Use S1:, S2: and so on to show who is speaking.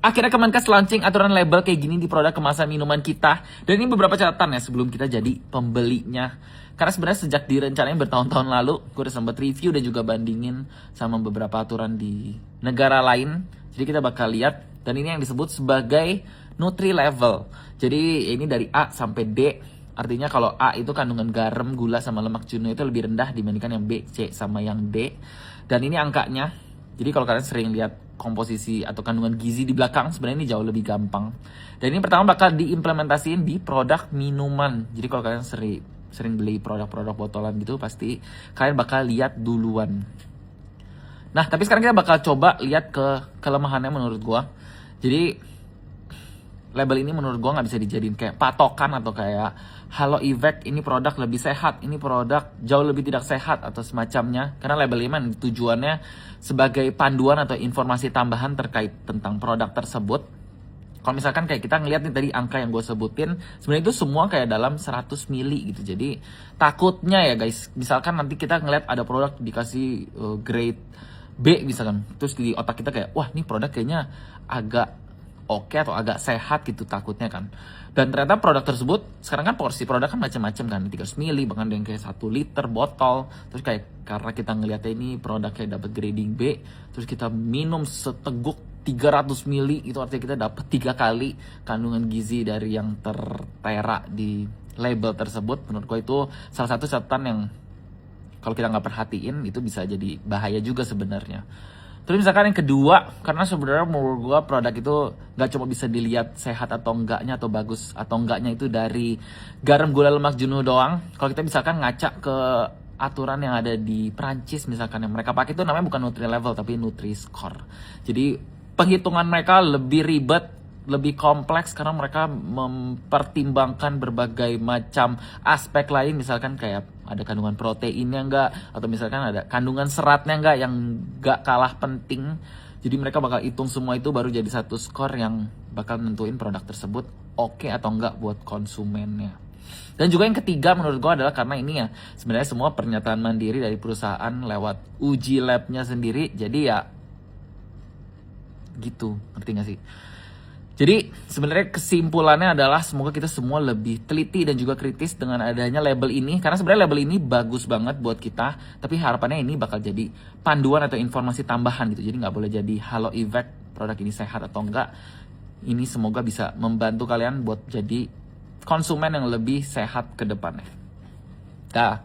S1: Akhirnya Kemenkes launching aturan label kayak gini di produk kemasan minuman kita. Dan ini beberapa catatan ya sebelum kita jadi pembelinya. Karena sebenarnya sejak direncanain bertahun-tahun lalu, gue udah sempat review dan juga bandingin sama beberapa aturan di negara lain. Jadi kita bakal lihat. Dan ini yang disebut sebagai Nutri Level. Jadi ini dari A sampai D. Artinya kalau A itu kandungan garam, gula, sama lemak jenuh itu lebih rendah dibandingkan yang B, C, sama yang D. Dan ini angkanya. Jadi kalau kalian sering lihat komposisi atau kandungan gizi di belakang, sebenarnya ini jauh lebih gampang. Dan ini pertama bakal diimplementasiin di produk minuman. Jadi kalau kalian sering beli produk-produk botolan gitu, pasti kalian bakal lihat duluan. Nah, tapi sekarang kita bakal coba lihat ke kelemahannya menurut gua. Jadi label ini menurut gua nggak bisa dijadiin kayak patokan atau kayak halo Ivek ini produk lebih sehat, ini produk jauh lebih tidak sehat atau semacamnya. Karena label ini memang tujuannya sebagai panduan atau informasi tambahan terkait tentang produk tersebut. Kalau misalkan kayak kita ngeliat nih tadi angka yang gue sebutin, sebenarnya itu semua kayak dalam 100 mili gitu. Jadi takutnya ya guys, misalkan nanti kita ngeliat ada produk dikasih grade B misalkan, terus di otak kita kayak wah ini produk kayaknya agak oke atau agak sehat gitu takutnya kan. Dan ternyata produk tersebut sekarang kan porsi produk kan macam-macam kan, 300 mili bahkan ada yang kayak 1 liter botol. Terus kayak karena kita ngeliatnya ini produk kayak dapat grading B, terus kita minum seteguk 300 mili, itu artinya kita dapat 3 kali kandungan gizi dari yang tertera di label tersebut. Menurut gue itu salah satu catatan yang kalau kita nggak perhatiin itu bisa jadi bahaya juga sebenarnya. Terus misalkan yang kedua, karena sebenarnya menurut gue produk itu nggak cuma bisa dilihat sehat atau enggaknya atau bagus atau enggaknya itu dari garam, gula, lemak jenuh doang. Kalau kita misalkan ngaca ke aturan yang ada di Prancis misalkan yang mereka pakai itu namanya bukan Nutri Level tapi Nutri Score. Jadi penghitungan mereka lebih ribet, lebih kompleks karena mereka mempertimbangkan berbagai macam aspek lain, misalkan kayak ada kandungan proteinnya enggak, atau misalkan ada kandungan seratnya enggak yang enggak kalah penting. Jadi mereka bakal hitung semua itu baru jadi satu skor yang bakal nentuin produk tersebut oke atau enggak buat konsumennya. Dan juga yang ketiga menurut gue adalah karena ini ya sebenarnya semua pernyataan mandiri dari perusahaan lewat uji labnya sendiri. Jadi ya gitu, ngerti gak sih? Jadi sebenarnya kesimpulannya adalah semoga kita semua lebih teliti dan juga kritis dengan adanya label ini. Karena sebenarnya label ini bagus banget buat kita, tapi harapannya ini bakal jadi panduan atau informasi tambahan gitu. Jadi nggak boleh jadi halo Ivek produk ini sehat atau enggak. Ini semoga bisa membantu kalian buat jadi konsumen yang lebih sehat ke depannya. Dah.